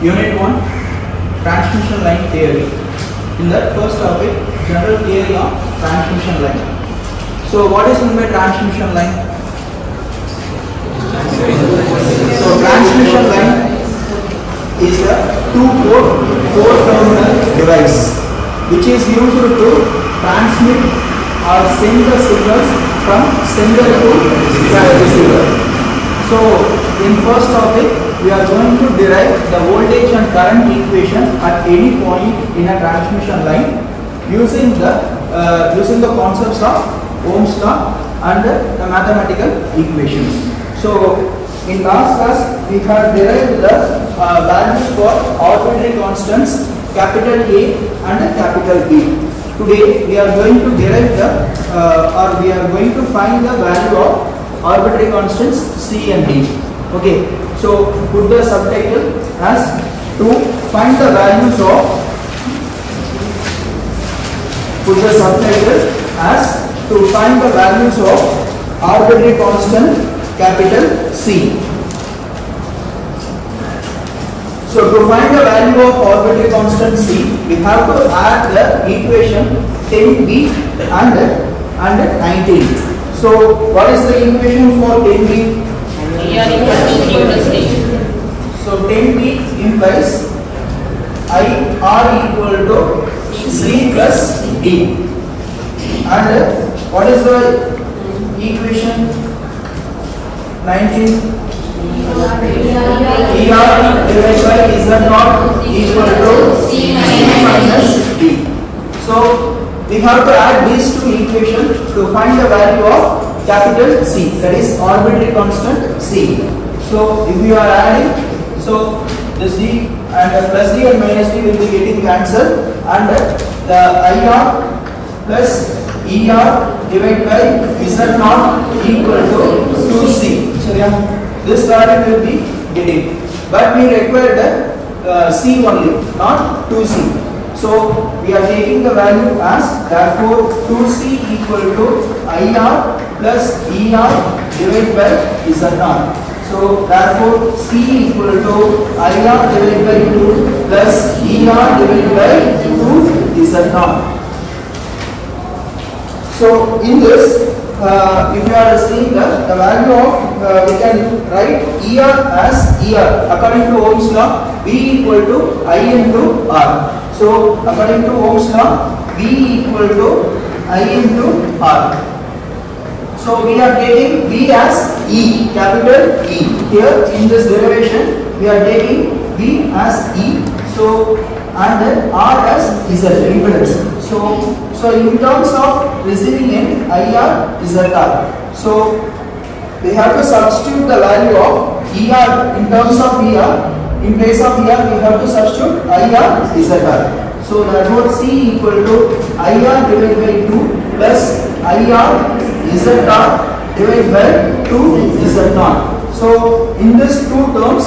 Unit 1, Transmission Line Theory. In that first topic, general theory of transmission line. So what is meant by transmission line? So transmission line is a two-port, four-terminal device which is used to transmit or send the signals from sender to receiver. So in first topic, we are going to derive the voltage and current equation at any point in a transmission line using the concepts of Ohm's law and the mathematical equations. So in last class we have derived the values for arbitrary constants capital A and capital B. Today we are going to derive we are going to find the value of arbitrary constants C and D. Okay, so put the subtitle as to find the values of arbitrary constant capital C. So to find the value of arbitrary constant C, we have to add the equation 10b and 19. So what is the equation for 10b? So 10b implies IR equal to C plus D. And what is the equation 19? ER divided by Z0 equal to C minus D. So we have to add these two equations to find the value of capital C, that is arbitrary constant C. So if you are adding, so this D and plus D and minus D will be getting cancelled, and the IR plus ER divided by Z0 equal to 2C. So this value will be getting, but we require the C only, not 2C. So we are taking the value as, therefore 2C equal to IR plus ER divided by Z0. So therefore C equal to IR divided by 2 plus ER divided by 2 Z0. So in this, if you are seeing the value of, we can write ER as ER according to Ohm's law, V equal to I into R. So according to Ohm's law, V equal to I into R. So we are taking V as E, capital E. Here in this derivation, we are taking V as E. So and then R as Z, impedance. So in terms of receiving end, IR ZR. So we have to substitute the value of ER in terms of ER. In place of ER, we have to substitute IR ZR. So therefore C equal to IR divided by 2 plus IR ZR divided by 2 Z0. So in these two terms,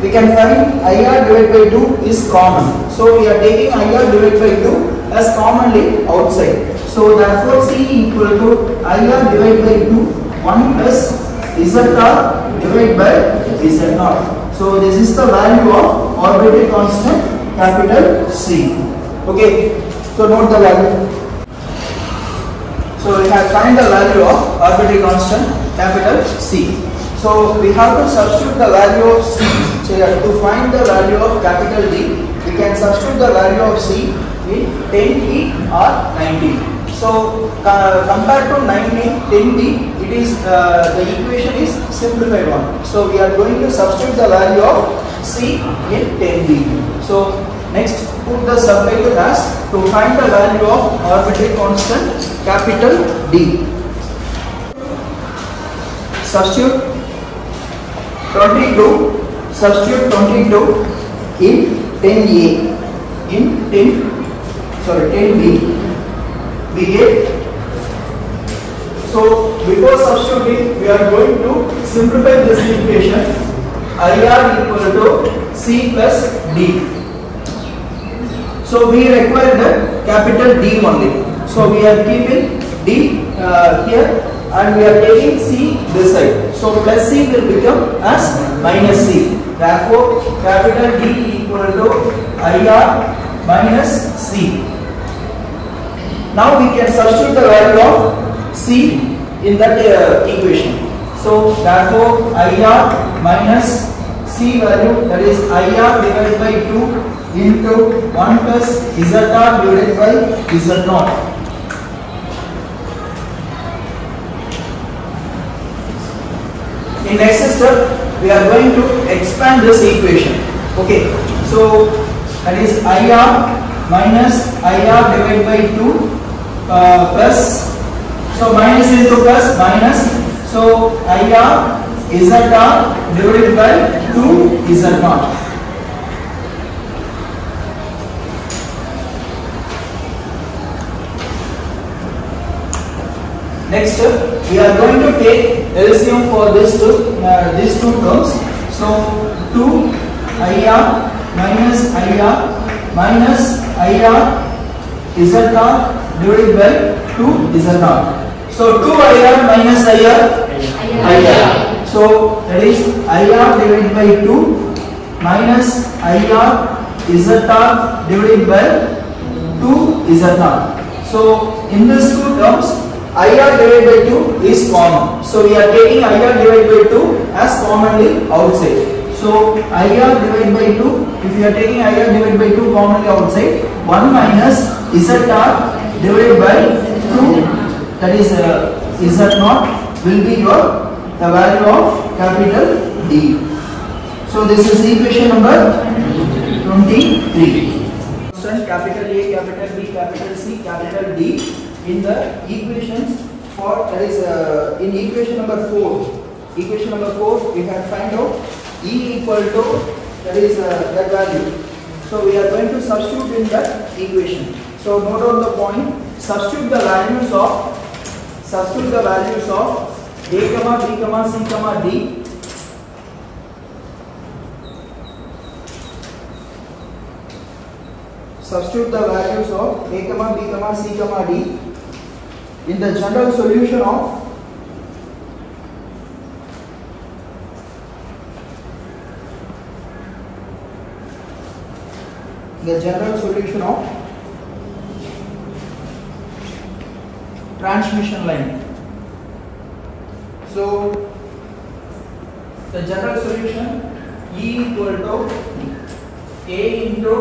we can find IR divided by 2 is common. So we are taking IR divided by 2 as commonly outside. So therefore C equal to IR divided by 2 1 plus ZR divided by Z0. So this is the value of arbitrary constant capital C. Okay, so note the value. So we have find the value of arbitrary constant capital C. So we have to substitute the value of C. So to find the value of capital D, we can substitute the value of C in 10B or 90. So compared to 19, 10B, it is the equation is simplified one. So we are going to substitute the value of C in 10B. So next, put the subtitle as to find the value of arbitrary constant capital D. Substitute 22 in 10A in 10B. We get, so before substituting, we are going to simplify this equation. IR equal to C plus D. So we require the capital D only. So we are keeping D here and we are taking C this side. So plus C will become as minus C. Therefore, capital D equal to IR minus C. Now we can substitute the value of C in that equation. So therefore, IR minus C value, that is IR divided by 2 into 1 plus ZR divided by Z0. In next step, we are going to expand this equation. Okay, so that is IR minus IR divided by 2 plus, so minus into plus minus, so IR ZR divided by 2 Z0. Next, we are going to take LCM for these two terms. So 2 IR minus IR ZR divided by 2 Z0. So 2 IR minus IR. So that is IR divided by 2 minus IR ZR divided by 2 Z0. So in these two terms, IR divided by 2 is common. So we are taking IR divided by 2 as commonly outside. So IR divided by 2, if you are taking IR divided by 2 commonly outside, 1 minus ZR divided by 2, that is Z0, will be the value of capital D. So this is equation number 23. Capital A, capital B, capital C, capital D in the equations for, that is in equation number 4. Equation number 4, we have find out E equal to, that is that value. So we are going to substitute in that equation. So note down the point, substitute the values of A, B, C, D. Substitute the values of A, B, C, D in the general solution of transmission line. So the general solution, E equal to A into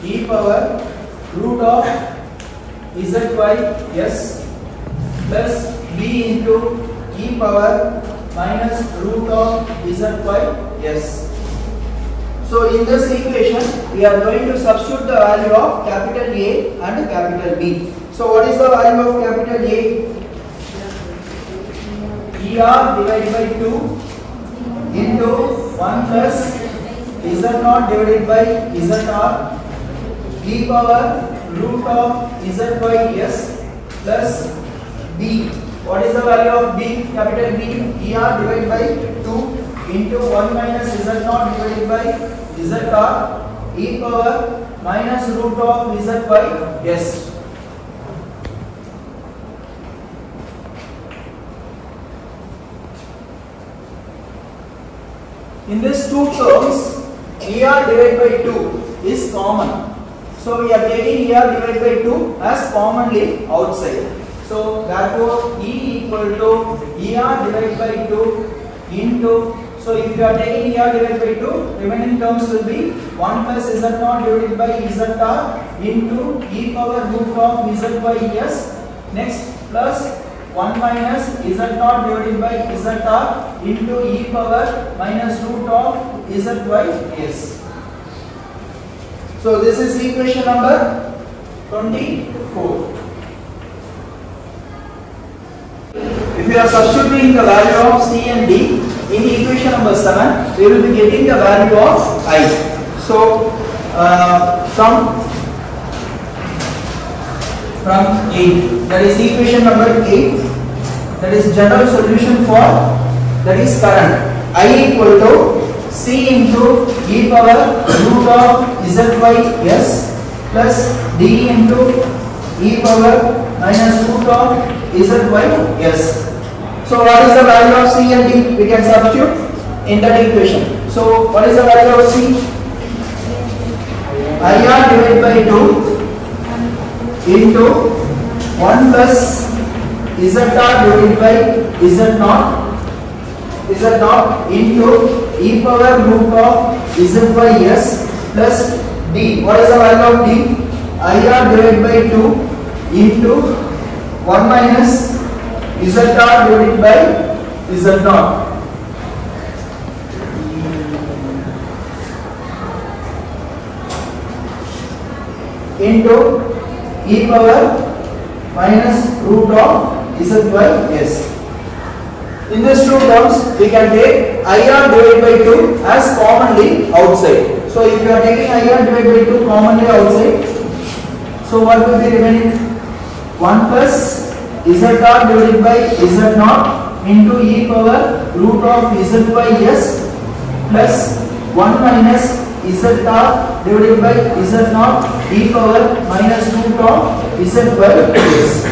e power root of ZYS plus B into e power minus root of ZYS. So in this equation, we are going to substitute the value of capital A and capital B. So what is the value of capital A? ER divided by 2 into 1 plus Z0 divided by ZR e power root of ZYS plus B. What is the value of B? Capital B, ER divided by 2 into 1 minus Z0 divided by ZR e power minus root of ZYS. In these two terms, ER divided by 2 is common. So we are taking ER divided by 2 as commonly outside. So therefore E equal to ER divided by 2 into, so if you are taking ER divided by 2, remaining terms will be 1 plus Z0 divided by ZR into e power root of ZYS. Next plus 1 minus Z0 divided by ZR into e power minus root of ZYS. So this is equation number 24. If you are substituting the value of C and D in equation number 7, we will be getting the value of I. So from 8, that is equation number 8, that is general solution for, that is current. I equal to C into e power root of ZYS plus D into e power minus root of ZYS. So what is the value of C and D? We can substitute in that equation. So what is the value of C? IR divided by 2 into 1 plus ZR divided by Z0 into e power root of ZYS plus D. What is the value of D? IR divided by 2 into 1 minus ZR divided by Z0 into e power minus root of ZYS. In these two terms, we can take IR divided by 2 as commonly outside. So if you are taking IR divided by 2 commonly outside, so what will be remaining? 1 plus ZR divided by Z0 into e power root of ZYS plus 1 minus ZR divided by Z0 e power minus root of ZYS.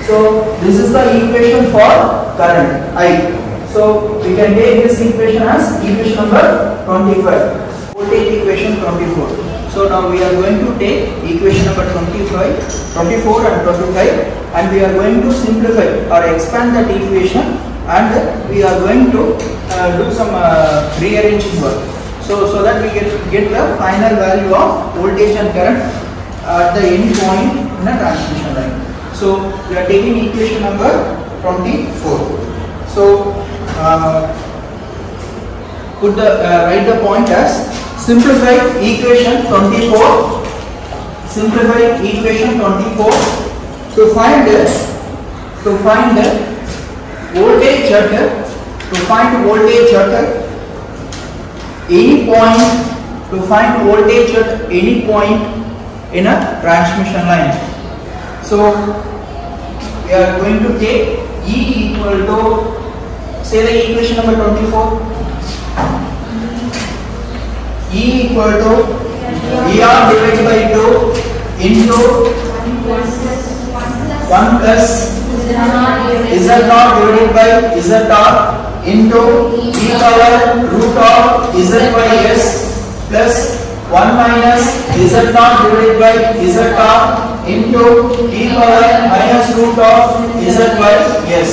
So this is the equation for current I. So we can take this equation as equation number 25. Voltage equation 24. So now we are going to take equation number 25, 24 and 25, and we are going to simplify or expand that equation, and we are going to do some rearranging work. So that we get the final value of voltage and current at the end point in a transmission line. So we are taking equation number 24. So write the point as simplify equation 24. Simplify equation 24 to find voltage at any point, to find voltage at any point in a transmission line. So we are going to take E equal to, say the equation number 24. E equal to ER divided by 2 into 1 plus Z0 divided by ZR into e power root of ZYS plus 1 minus Z0 divided by ZR into e power minus root of ZYS.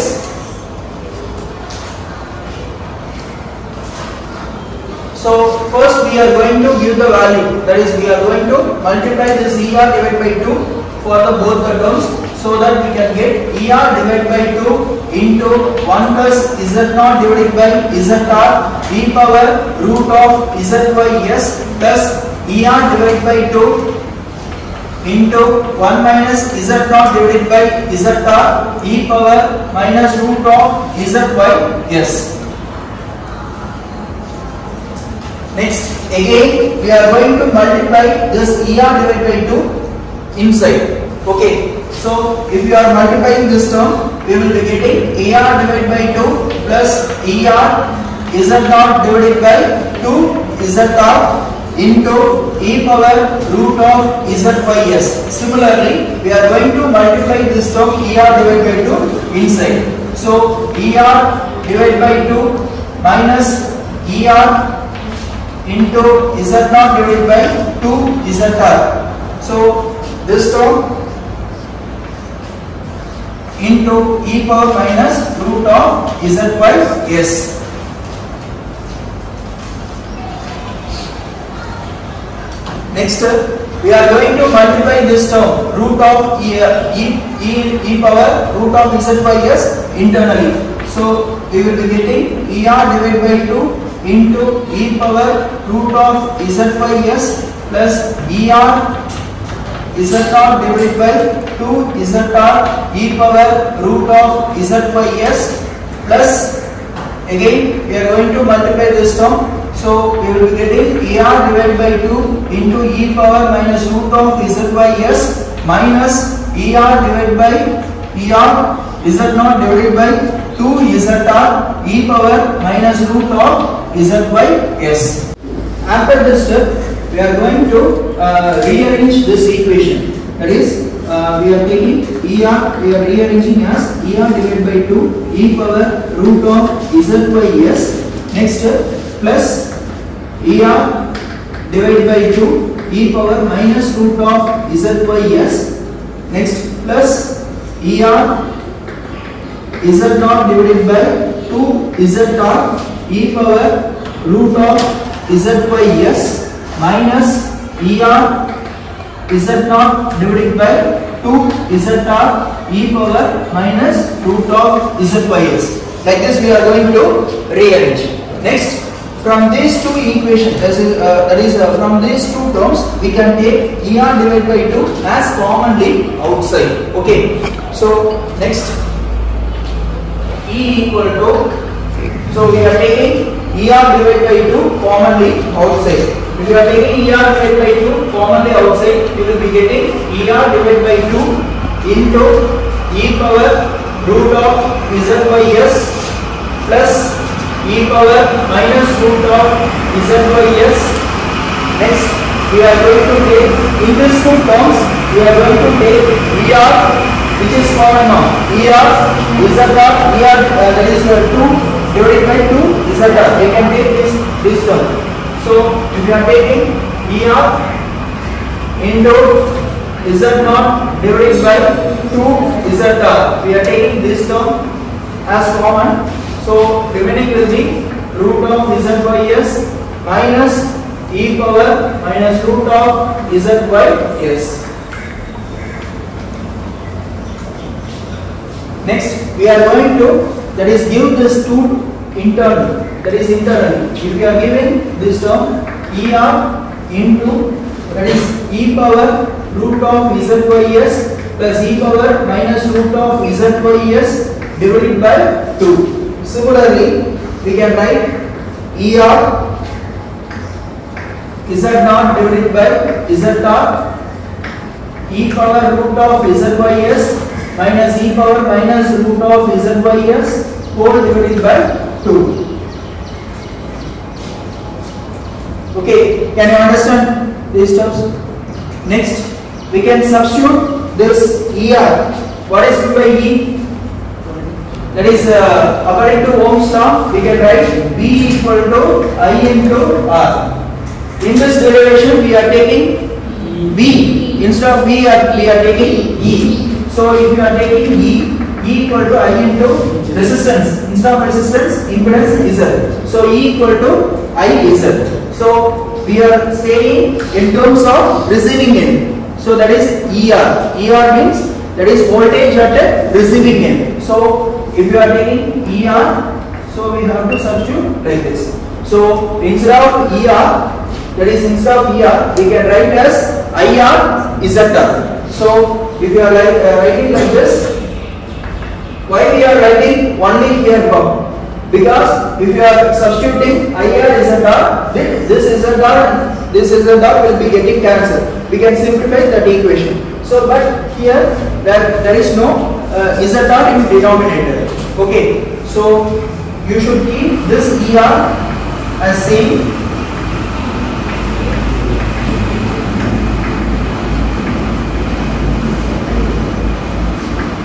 So first we are going to give the value, that is we are going to multiply this ER divided by 2 for the both the terms, so that we can get ER divided by 2 into 1 plus Z0 divided by ZR e power root of ZYS plus ER divided by 2 into 1 minus Z0 divided by ZR e power minus root of ZYS. Next, again we are going to multiply this ER divided by 2 inside. Okay, so if you are multiplying this term, we will be getting AR divided by 2 plus ER Z0 divided by 2 ZR into e power root of ZYS. Similarly, we are going to multiply this term ER divided by 2 inside. So ER divided by 2 minus ER into Z0 divided by 2 ZR. So this term into e power minus root of ZYS. Next, we are going to multiply this term root of e power root of ZYS internally. So we will be getting ER divided by 2 into e power root of ZYS plus ER Z0 divided by 2 ZR e power root of ZYS plus, again we are going to multiply this term. So we will be getting ER divided by 2 into e power minus root of ZYS minus ER divided by ER Z0 divided by 2 ZR e power minus root of ZYS. After this step, we are going to rearrange this equation. That is, we are taking ER we are rearranging as ER divided by 2 e power root of z by s. Next plus ER divided by 2 e power minus root of z by s. Next plus ER z naught divided by 2 z naught e power root of z by s minus ER z naught divided by 2 z naught e power minus root of z by s. Like this we are going to rearrange. Next, from these two equations, that is from these two terms, we can take ER divided by 2 as commonly outside. Okay. So next, E equal to, so we are taking ER divided by 2 commonly outside. If you are taking ER divided by 2 commonly outside, you will be getting ER divided by 2 into e power root of z by s plus e power minus root of z by s. Next, we are going to take, in these two terms, we are going to take ER, which is common now. ER, z dot, ER that is 2 divided by 2 z dot. We can take this term. So, if you are taking ER into z naught divided by 2 z dot, we are taking this term as common. So, remaining will be root of z by s minus e power minus root of z by s. Next, we are going to, that is, give this to internal. That is internal. If you are given this term ER into, that is e power root of z by s plus e power minus root of z by s divided by 2. Similarly, we can write ER z naught divided by z naught e power root of z by s minus e power minus root of z by s whole divided by 2. Okay, can you understand these terms? Next, we can substitute this ER. What is meant by E? That is according to Ohm's law, we can write V equal to I into R. In this derivation, we are taking V. Instead of V, we are taking E. So if you are taking E equal to I into resistance. Instead of resistance, impedance Z. So E equal to I Z. So we are saying in terms of receiving end. So that is ER. ER means that is voltage at a receiving end. So if you are taking ER, so we have to substitute like this. So instead of ER, that is instead of ER, we can write as IR ZR. So if you are writing like this, why we are writing only here from? Because if you are substituting IR ZR, then this ZR and this ZR will be getting cancelled. We can simplify that equation. So but here there is no ZR in denominator. Okay, so you should keep this ER as same.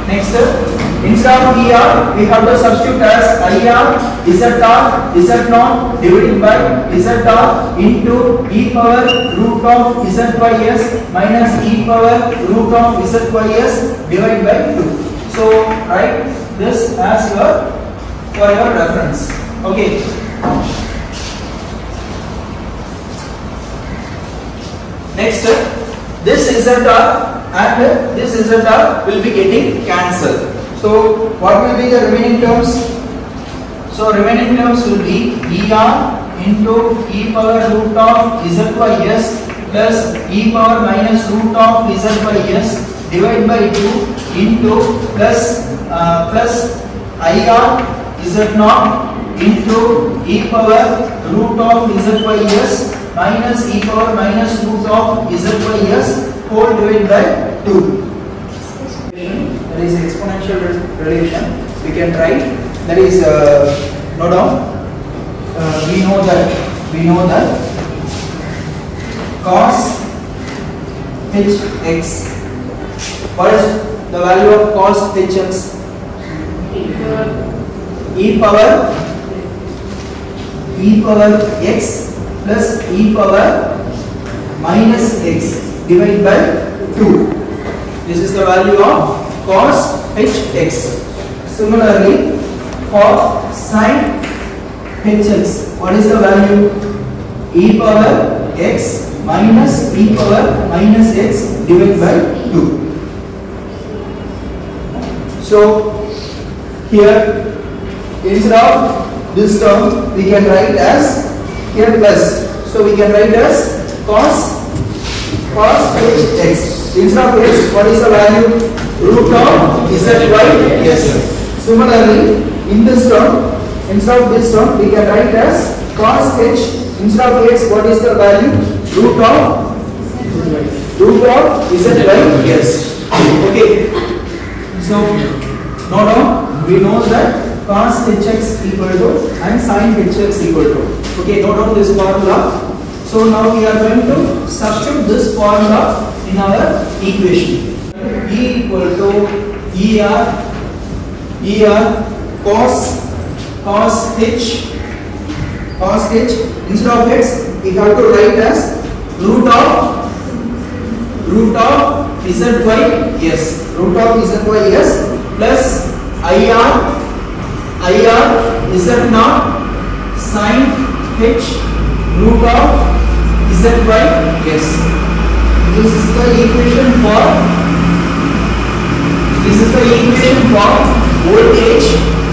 Next, instead of ER, we have to substitute as IR ZR Z0 divided by ZR into e power root of Z by S minus e power root of Z by S divided by 2. So write this as for your reference. Okay. Next, this ZR and this ZR will be getting cancelled. So what will be the remaining terms? So remaining terms will be ER into e power root of Z by S plus e power minus root of Z by S divided by 2 into plus IR Z0 into e power root of Z by S minus e power minus root of Z by S whole divided by 2. That is exponential relation. We can write, that is note down. We know that cos h x. What is the value of cos hx? E power x plus e power minus x divided by 2. This is the value of cos hx. Similarly, for sin hx, what is the value? E power x minus e power minus x divided by 2. So here, instead of this term, we can write as here plus. So we can write as cos hx. Instead of x, what is the value? Root of zy. Yes. Similarly, in this term, instead of this term, we can write as cos h. Instead of x, what is the value? Root of zy. Yes. Okay. So now we know that cos hx equal to and sin hx equal to. Okay, note down this formula. So now we are going to substitute this formula in our equation. E equal to er cos h. Instead of x, we have to write as root of zy. Yes, root of zy. Yes, plus ir z naught sin h root of zy. Yes, this is the equation for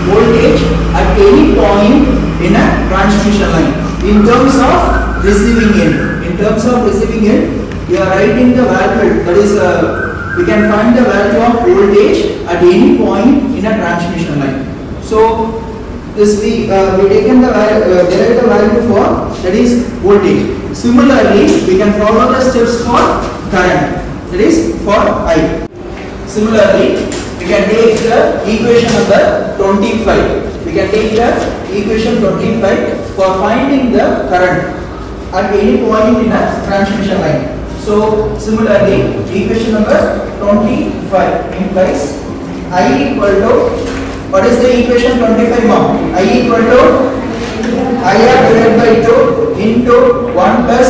voltage at any point in a transmission line. In terms of receiving end, we are writing the value, that is we can find the value of voltage at any point in a transmission line. So this we taken the derived the value for, that is voltage. Similarly, we can follow the steps for current, that is for I. Similarly, we can take the equation number 25. We can take the equation 25 for finding the current at any point in a transmission line. So similarly, equation number 25 implies I equal to, what is the equation 25 mom? I equal to IR divided by 2 into 1 plus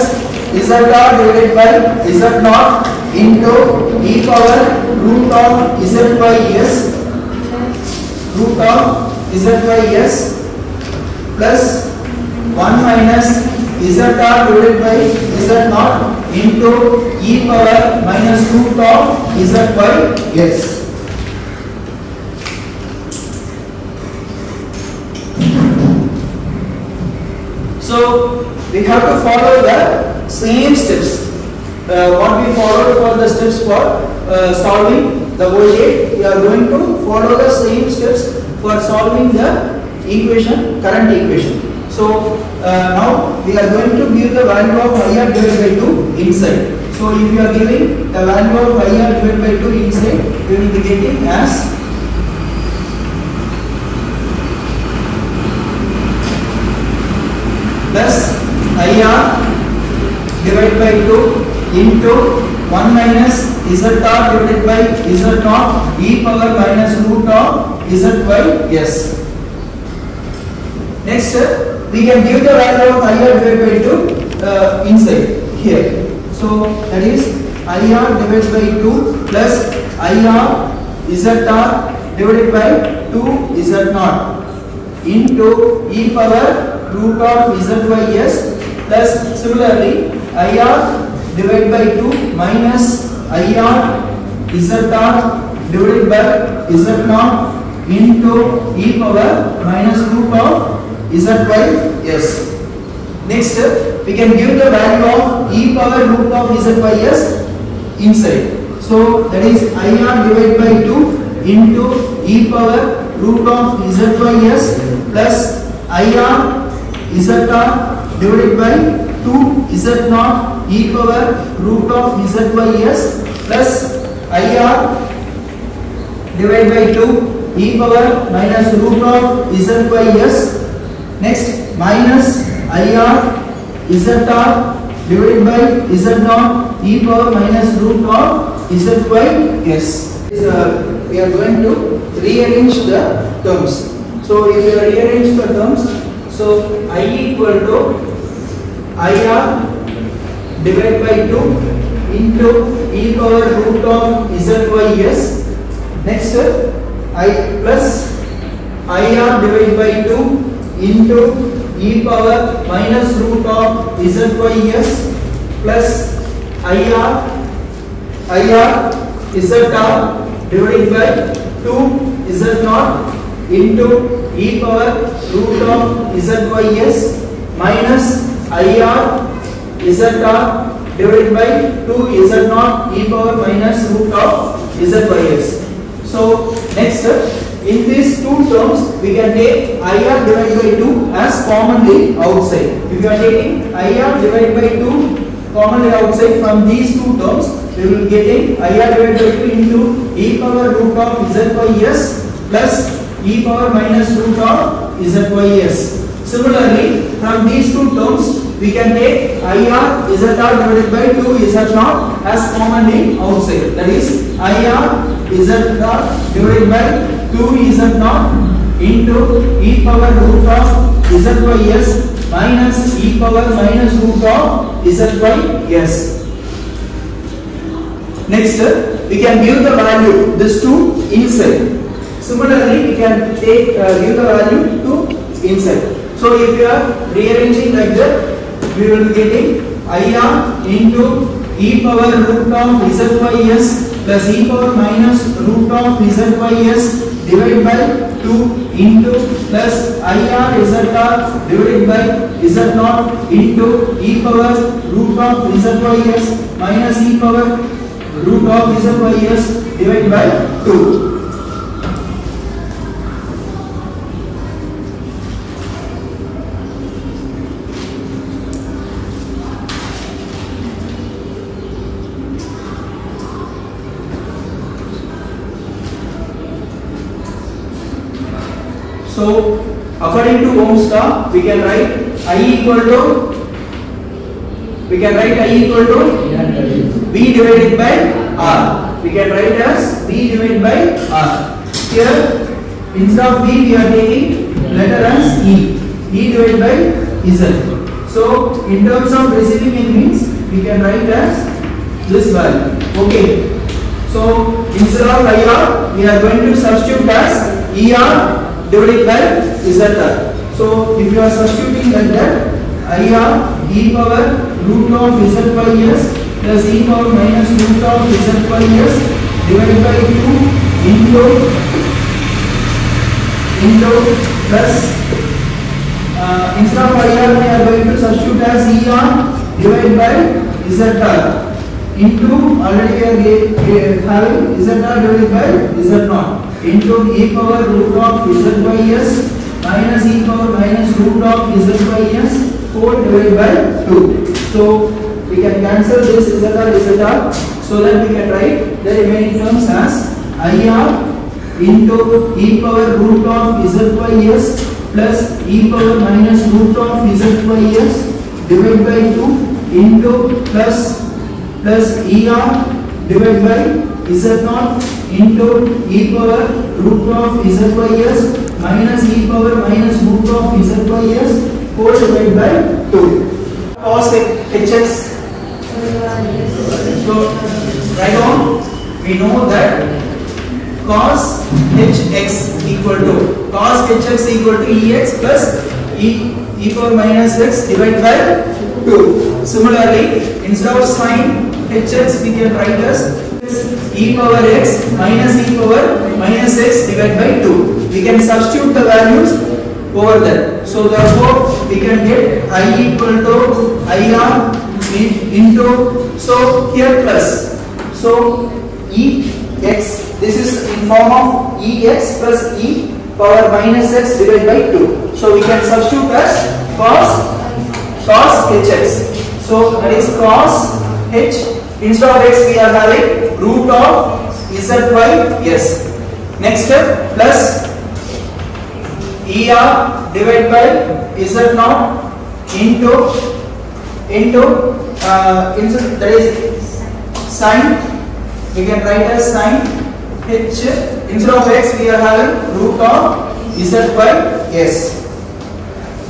ZR divided by Z naught into e power root of Z by S plus 1 minus ZR divided by Z naught into e power minus root of Z by S. So we have to follow the same steps. What we followed for the steps for solving the voltage, we are going to follow the same steps for solving the current equation. So now we are going to give the value of IR divided by 2 inside. So if you are giving the value of IR divided by 2 inside, we will be getting as plus IR divided by 2 into 1 minus ZR divided by Z naught e power minus root of Z by S. Next, we can give the value of IR divided by 2 inside here. So that is IR divided by 2 plus IR ZR divided by 2 Z naught into e power root of Z by S plus similarly IR divided by 2 minus IR ZR divided by Z naught into e power minus root of Z by S. Next, we can give the value of e power root of Z by S inside. So that is IR divided by 2 into e power root of Z by S plus IR ZR divided by 2 Z naught e power root of Z by S plus IR divided by 2 e power minus root of Z by S. Next, minus IR ZR divided by Z naught e power minus root of Z by S. We are going to rearrange the terms. So if you rearrange the terms, so I equal to IR divided by 2 into e power root of ZYS. Next I plus IR divided by 2 into e power minus root of ZYS plus IR ZR divided by 2 Z0 into e power root of ZYS minus IR ZR divided by 2 Z0 e power minus root of ZYS. So next, in these two terms we can take IR divided by 2 as commonly outside. If you are taking IR divided by 2 commonly outside from these two terms, we will be getting IR divided by 2 into e power root of ZYS plus e power minus root of ZYS. Similarly, from these two terms we can take IR ZR divided by 2 Z0 as commonly outside. That is IR ZR divided by 2 Z0 into e power root of ZYS minus e power minus root of ZYS. Next, we can give the value this to inside. Similarly, we can take give the value to inside. So if you are rearranging like that, we will be getting IR into e power root of ZYS plus e power minus root of ZYS divided by 2 into plus IR ZR divided by Z0 into e power root of ZYS minus e power root of ZYS divided by 2. So according to Ohm's law, we can write I equal to V divided by R. We can write as V divided by R. Here instead of V we are taking letter as E divided by Z. So in terms of receiving end means we can write as this value. Okay. So instead of IR we are going to substitute as ER divided by ZR. So if you are substituting like that, IR e power root of ZYS plus e power minus root of ZYS divided by 2 into plus instead of IR we are going to substitute as ER divided by ZR into already we are having ZR divided by Z0 into e power root of ZYS minus e power minus root of ZYS whole divided by 2. So we can cancel this ZR, so that we can write the remaining terms as IR into e power root of ZYS plus e power minus root of ZYS divided by 2 into plus ER divided by Z0 into e power root of ZYS minus e power minus root of ZYS whole divided by 2. Cos HX. So right on, we know that cos HX equal to EX plus e power minus x divided by 2. Similarly, instead of sin HX we can write as e power x minus e power minus x divided by 2. We can substitute the values over there. So therefore we can get I equal to IR into, so here plus, so EX, this is in form of EX plus e power minus x divided by 2. So we can substitute as cos HX. So that is cos H. Instead of x we are having root of ZYS. Next step plus ER divided by Z0 into that is sin, we can write as sin H, instead of x we are having root of z by s.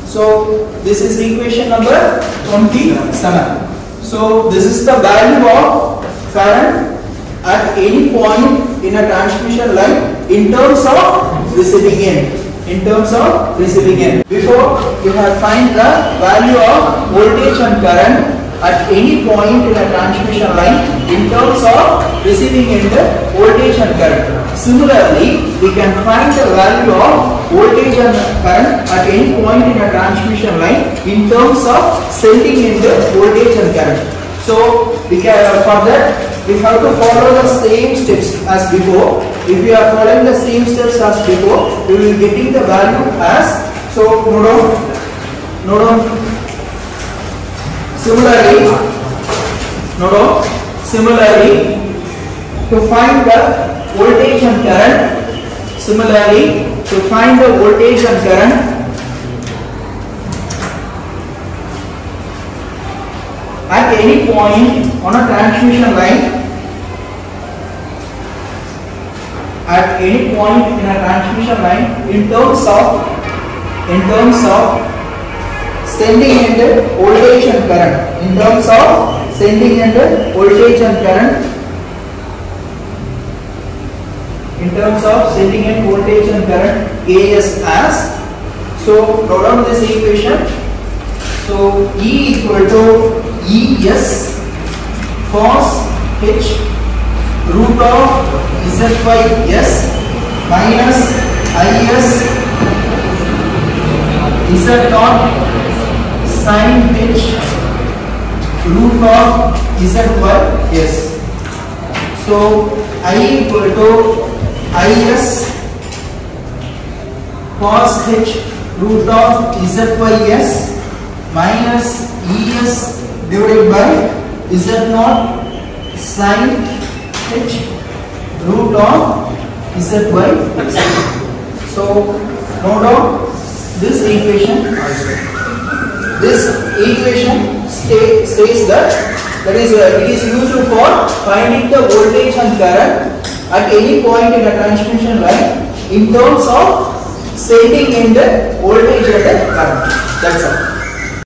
So this is equation number 27. So this is the value of current at any point in a transmission line in terms of receiving end. In terms of receiving end. Before you have find the value of voltage and current at any point in a transmission line in terms of receiving end voltage and current. Similarly, we can find the value of voltage and current at any point in a transmission line in terms of sending end voltage and current. So we can for that we have to follow the same steps as before. If we are following the same steps as before, we will getting the value as, so note down. Similarly, to find the voltage and current, at any point on a transmission line, in terms of sending end voltage and current, AS as, so note down this equation. So E equal to ES cos H root of Z by S minus IS Z naught sin H root of Z by S. So I equal to IS cos H root of Z by S minus ES divided by Z naught sin H root of Z by S. So note down this equation. This equation says that is it is used for finding the voltage and current at any point in a transmission line in terms of sending in the voltage and the current. That's all.